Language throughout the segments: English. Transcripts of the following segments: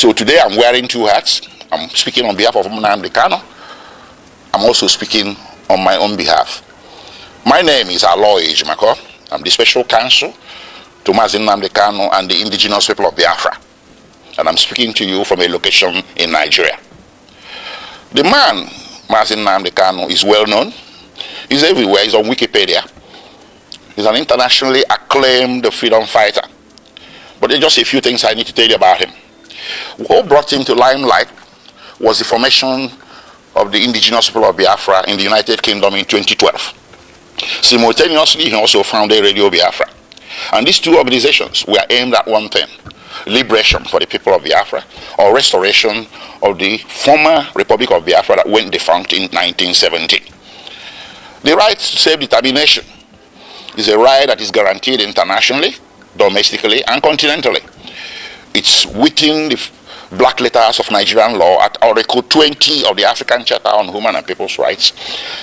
So today I'm wearing two hats. I'm speaking on behalf of Nnamdi Kanu. I'm also speaking on my own behalf. My name is Aloy Ejimakor. I'm the special counsel to Nnamdi Kanu and the Indigenous People of Biafra. And I'm speaking to you from a location in Nigeria. The man, Nnamdi Kanu, is well known. He's everywhere. He's on Wikipedia. He's an internationally acclaimed freedom fighter. But there's just a few things I need to tell you about him. What brought him to limelight was the formation of the Indigenous People of Biafra in the United Kingdom in 2012. Simultaneously, he also founded Radio Biafra. And these two organizations were aimed at one thing: liberation for the people of Biafra, or restoration of the former Republic of Biafra that went defunct in 1970. The right to self-determination is a right that is guaranteed internationally, domestically, and continentally. It's within the black letters of Nigerian law at Article 20 of the African Charter on Human and People's Rights.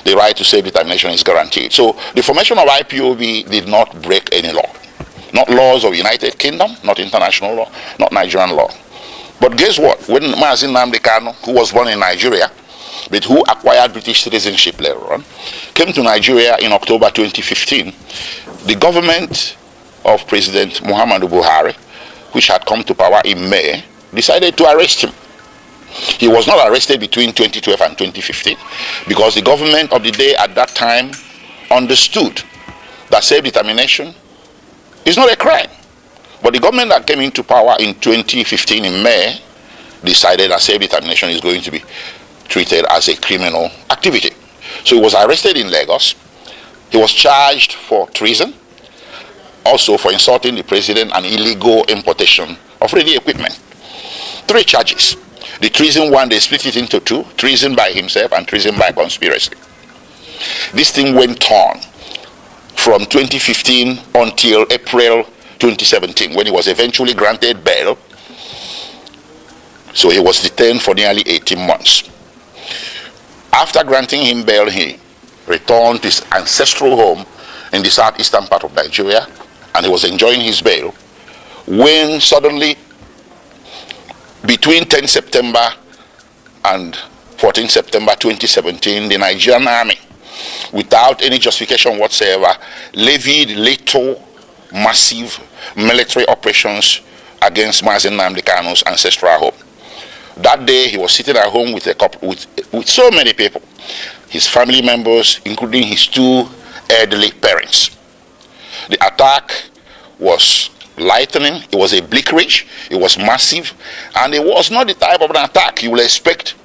The right to self-determination is guaranteed. So the formation of IPOB did not break any law. Not laws of the United Kingdom, not international law, not Nigerian law. But guess what? When Nnamdi Kanu, who was born in Nigeria, but who acquired British citizenship later on, came to Nigeria in October 2015, the government of President Muhammadu Buhari, which had come to power in May, decided to arrest him. He was not arrested between 2012 and 2015 because the government of the day at that time understood that self-determination is not a crime. But the government that came into power in 2015 in May decided that self-determination is going to be treated as a criminal activity. So he was arrested in Lagos. He was charged for treason, also for insulting the president and illegal importation of radio equipment. 3 charges. The treason one, they split it into 2, treason by himself and treason by conspiracy. This thing went on from 2015 until April 2017, when he was eventually granted bail. So he was detained for nearly 18 months. After granting him bail, he returned to his ancestral home in the southeastern part of Nigeria, and he was enjoying his bail when suddenly, between 10 September and 14 September 2017, the Nigerian army, without any justification whatsoever, levied lethal, massive military operations against Nnamdi Kanu's ancestral home. That day, he was sitting at home with so many people, his family members, including his 2 elderly parents. The attack was lightning, it was a bleak ridge, it was massive, and it was not the type of an attack you will expect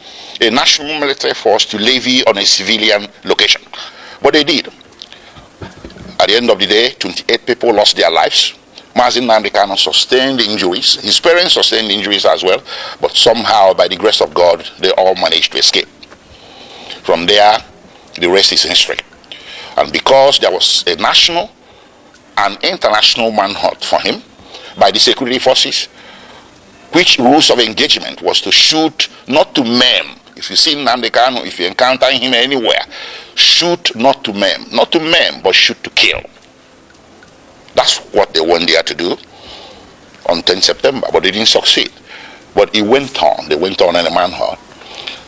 a national military force to levy on a civilian location. But they did. At the end of the day, 28 people lost their lives. Nnamdi Kanu sustained injuries. His parents sustained injuries as well, but somehow, by the grace of God, they all managed to escape. From there, the rest is history. And because there was a national and international manhunt for him by the security forces, which rules of engagement was to shoot, not to maim. If you see Nnamdi Kanu, if you encounter him anywhere, shoot not to maim. Not to maim, but shoot to kill. That's what they went there to do on 10 September, but they didn't succeed. But it went on. They went on in a manhunt.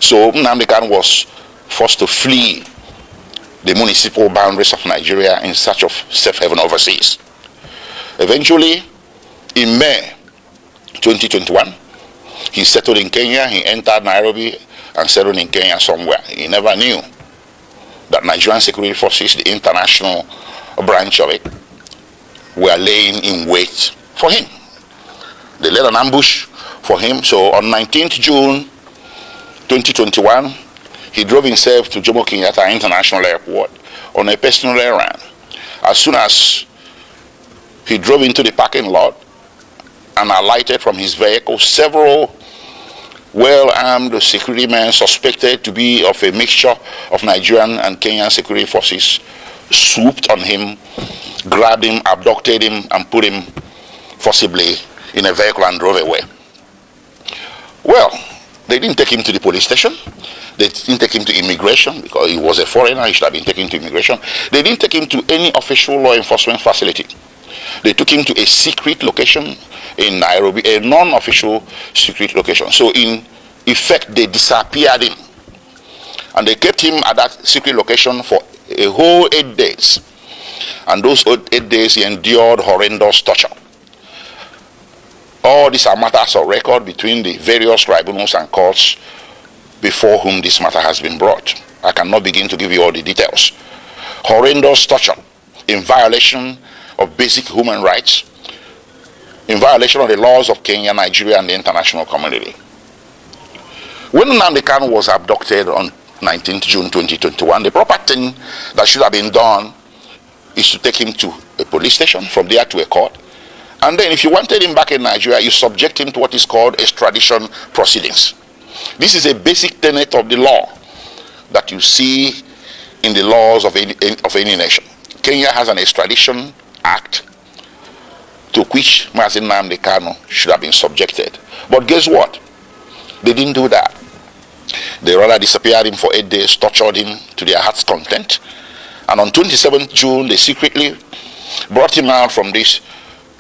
So Nnamdi Kanu was forced to flee the municipal boundaries of Nigeria in search of safe haven overseas. Eventually, in May 2021, he settled in Kenya. He entered Nairobi and settled in Kenya somewhere. He never knew that Nigerian security forces, the international branch of it, were laying in wait for him. They laid an ambush for him. So on 19th June 2021, he drove himself to Jomo Kenyatta International Airport on a personal errand. As soon as he drove into the parking lot and alighted from his vehicle, several well-armed security men suspected to be of a mixture of Nigerian and Kenyan security forces swooped on him, grabbed him, abducted him, and put him forcibly in a vehicle and drove away. Well, they didn't take him to the police station. They didn't take him to immigration because he was a foreigner. He should have been taken to immigration. They didn't take him to any official law enforcement facility. They took him to a secret location in Nairobi, a non-official secret location. So in effect, they disappeared him. And they kept him at that secret location for a whole 8 days. And those 8 days he endured horrendous torture. All these are matters of record between the various tribunals and courts before whom this matter has been brought. I cannot begin to give you all the details. Horrendous torture in violation of basic human rights, in violation of the laws of Kenya, Nigeria, and the international community. When Nnamdi Kanu was abducted on 19th June 2021, the proper thing that should have been done is to take him to a police station, from there to a court. And then if you wanted him back in Nigeria, you subject him to what is called extradition proceedings. This is a basic tenet of the law that you see in the laws of any nation. Kenya has an extradition act to which Nnamdi Kanu should have been subjected. But guess what? They didn't do that. They rather disappeared him for 8 days, tortured him to their heart's content. And on 27th June, they secretly brought him out from this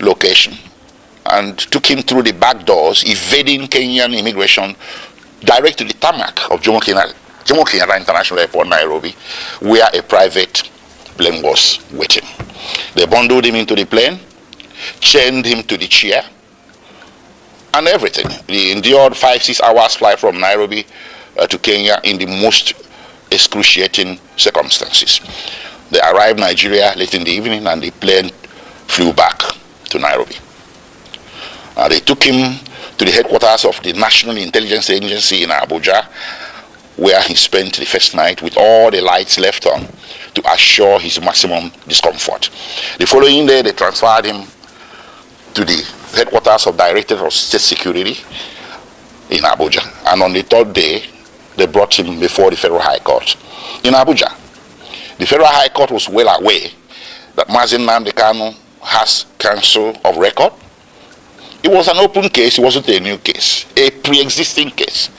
location and took him through the back doors, evading Kenyan immigration, direct to the tarmac of Jomo Kenyatta International Airport, Nairobi, where a private plane was waiting. They bundled him into the plane, chained him to the chair, and everything. He endured 5-6 hours flight from Nairobi to Kenya in the most excruciating circumstances. They arrived in Nigeria late in the evening, and the plane flew back to Nairobi. They took him to the headquarters of the National Intelligence Agency in Abuja, where he spent the first night with all the lights left on to assure his maximum discomfort. The following day, they transferred him to the headquarters of Directorate of State Security in Abuja. And on the third day, they brought him before the Federal High Court in Abuja. The Federal High Court was well aware that Nnamdi Kanu has counsel of record. It was an open case, it wasn't a new case, a pre-existing case.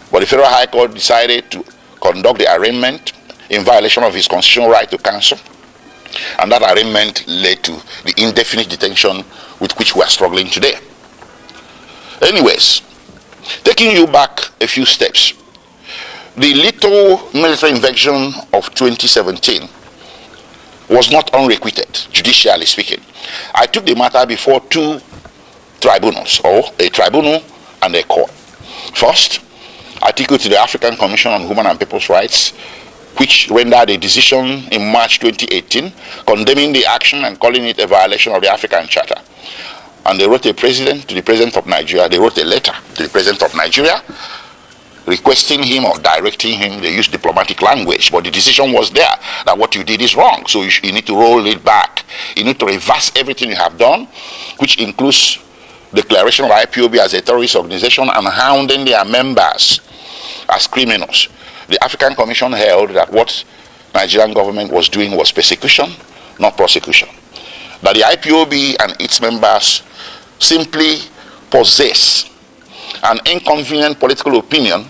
But the Federal High Court decided to conduct the arraignment in violation of his constitutional right to counsel. And that arraignment led to the indefinite detention with which we are struggling today. Anyways, taking you back a few steps, the little military invasion of 2017 was not unrequited, judicially speaking. I took the matter before two tribunals, or a tribunal and a court. First, I took it to the African Commission on Human and People's Rights, which rendered a decision in March 2018 condemning the action and calling it a violation of the African Charter. And they wrote to the President of Nigeria, they wrote a letter to the President of Nigeria requesting him or directing him. They used diplomatic language, but the decision was there that what you did is wrong, so you need to roll it back. You need to reverse everything you have done, which includes declaration of IPOB as a terrorist organization and hounding their members as criminals. The African Commission held that what Nigerian government was doing was persecution, not prosecution. That the IPOB and its members simply possess an inconvenient political opinion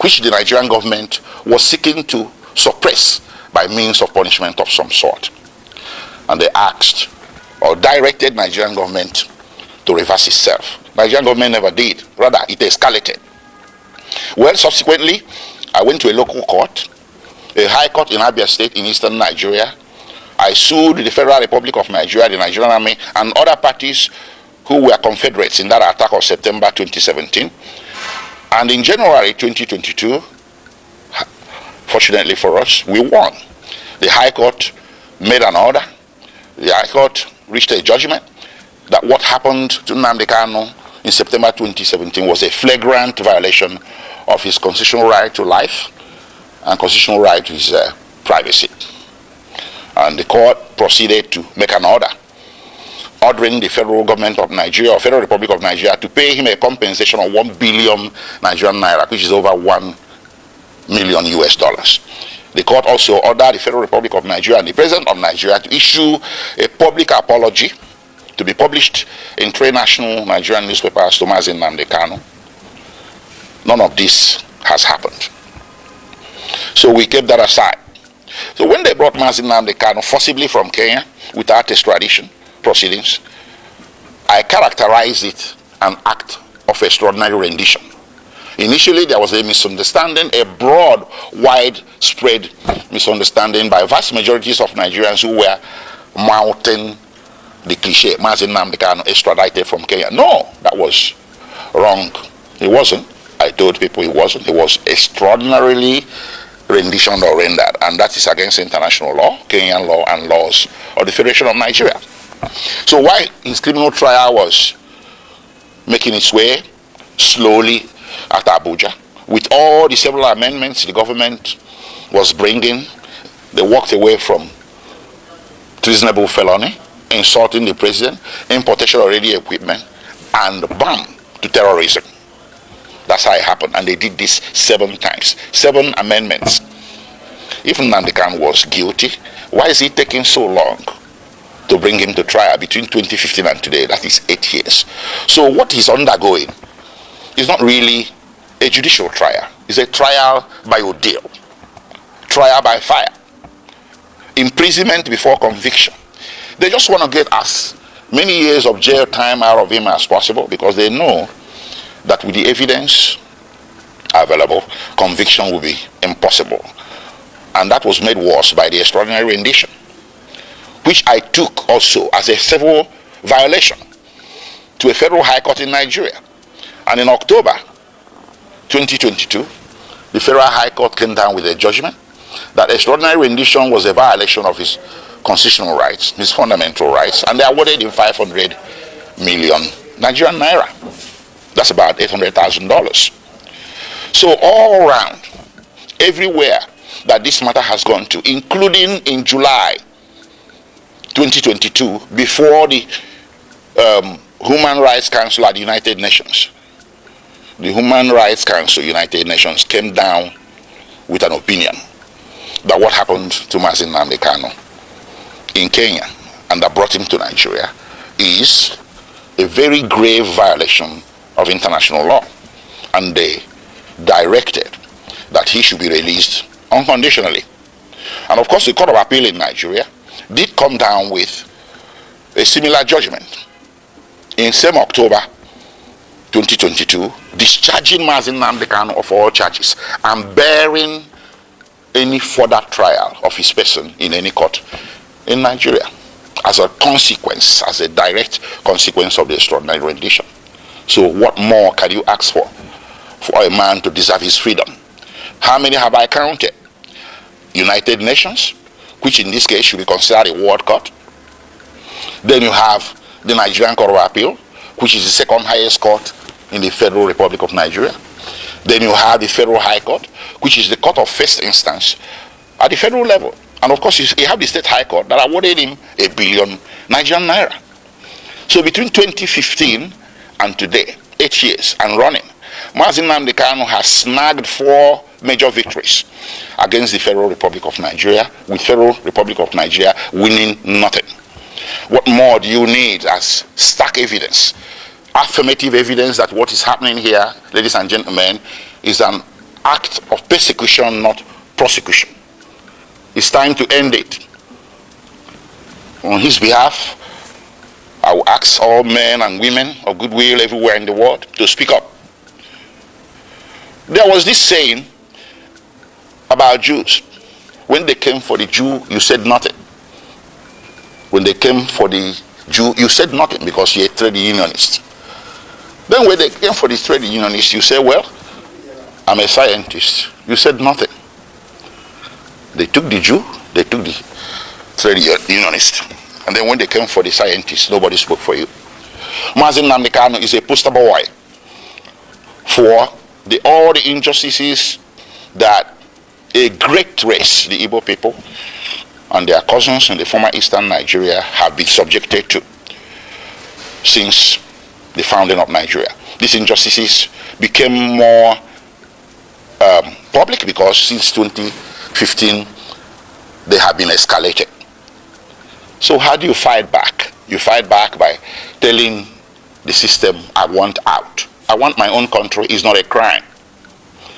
which the Nigerian government was seeking to suppress by means of punishment of some sort. And they asked or directed Nigerian government to reverse itself. Nigerian government never did. Rather, it escalated. Well, subsequently, I went to a local court, a high court in Abia State in eastern Nigeria. I sued the Federal Republic of Nigeria, the Nigerian Army, and other parties who were confederates in that attack of September 2017. And in January 2022, fortunately for us, we won. The High Court made an order. The High Court reached a judgment that what happened to Nnamdi Kanu in September 2017 was a flagrant violation of his constitutional right to life and constitutional right to his privacy. And the court proceeded to make an order ordering the federal government of Nigeria or Federal Republic of Nigeria to pay him a compensation of 1 billion Nigerian naira, which is over $1 million US. The court also ordered the Federal Republic of Nigeria and the President of Nigeria to issue a public apology to be published in 3 national Nigerian newspapers to Nnamdi Kanu. None of this has happened. So we kept that aside. So when they brought Nnamdi Kanu forcibly from Kenya without extradition, proceedings, I characterized it an act of extraordinary rendition. Initially, there was a misunderstanding, a broad, widespread misunderstanding by vast majorities of Nigerians who were mouthing the cliche, Nnamdi Kanu extradited from Kenya. No, that was wrong. It wasn't. I told people it wasn't. It was extraordinarily rendition or rendered, and that is against international law, Kenyan law, and laws of the Federation of Nigeria. So while his criminal trial was making its way slowly at Abuja, with all the several amendments the government was bringing, they walked away from treasonable felony, insulting the president, importation of ready equipment, and bam, to terrorism. That's how it happened, and they did this 7 times, 7 amendments. If Nnamdi Kanu was guilty, why is it taking so long to bring him to trial between 2015 and today? That is 8 years. So what he's undergoing is not really a judicial trial. It's a trial by ordeal, trial by fire, imprisonment before conviction. They just want to get as many years of jail time out of him as possible, because they know that with the evidence available, conviction will be impossible. And that was made worse by the extraordinary rendition, which I took also as a civil violation to a federal high court in Nigeria. And in October 2022, the federal high court came down with a judgment that extraordinary rendition was a violation of his constitutional rights, his fundamental rights, and they awarded him 500 million Nigerian naira. That's about $800,000. So all around, everywhere that this matter has gone to, including in July 2022, before the Human Rights Council at the United Nations, the Human Rights Council, United Nations, came down with an opinion that what happened to Nnamdi Kanu in Kenya and that brought him to Nigeria is a very grave violation of international law, and they directed that he should be released unconditionally. And of course, the Court of Appeal in Nigeria did come down with a similar judgment in same October 2022, discharging Nnamdi Kanu of all charges and bearing any further trial of his person in any court in Nigeria as a consequence, as a direct consequence of the extraordinary rendition. So what more can you ask for a man to deserve his freedom? How many have I counted? United Nations, which in this case should be considered a world court. Then you have the Nigerian Court of Appeal, which is the second highest court in the Federal Republic of Nigeria. Then you have the Federal High Court, which is the court of first instance at the federal level. And of course, you have the State High Court that awarded him 1 billion Nigerian naira. So between 2015 and today, 8 years and running, Nnamdi Kanu has snagged 4 major victories against the Federal Republic of Nigeria, with Federal Republic of Nigeria winning nothing. What more do you need as stark evidence, affirmative evidence that what is happening here, ladies and gentlemen, is an act of persecution, not prosecution? It's time to end it. On his behalf, I will ask all men and women of goodwill everywhere in the world to speak up. There was this saying about Jews. When they came for the Jew, you said nothing. When they came for the Jew, you said nothing because you're a trade unionist. Then when they came for the trade unionist, you said, well, I'm a scientist. You said nothing. They took the Jew, they took the trade unionist. And then when they came for the scientists, nobody spoke for you. Nnamdi Kanu is a poster boy for all the injustices that a great race, the Igbo people, and their cousins in the former eastern Nigeria have been subjected to since the founding of Nigeria. These injustices became more public because since 2015 they have been escalated. So how do you fight back? You fight back by telling the system, I want out. I want my own country is not a crime.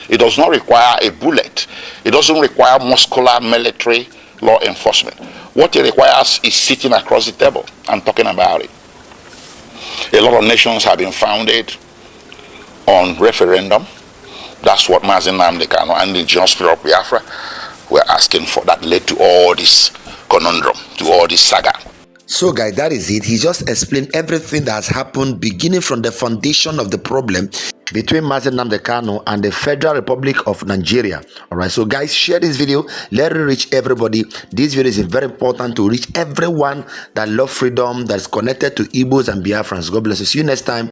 It does not require a bullet. It doesn't require muscular military law enforcement. What it requires is sitting across the table and talking about it. A lot of nations have been founded on referendum. That's what Nnamdi Kanu and the Indigenous People of Biafra were asking for. That led to all this conundrum, to all this saga. So guys, that is it. He just explained everything that has happened, beginning from the foundation of the problem between Nnamdi Kanu and the Federal Republic of Nigeria. Alright, so guys, share this video. Let it reach everybody. This video is very important to reach everyone that love freedom, that's connected to Igbos and Biafrans. God bless you. See you next time.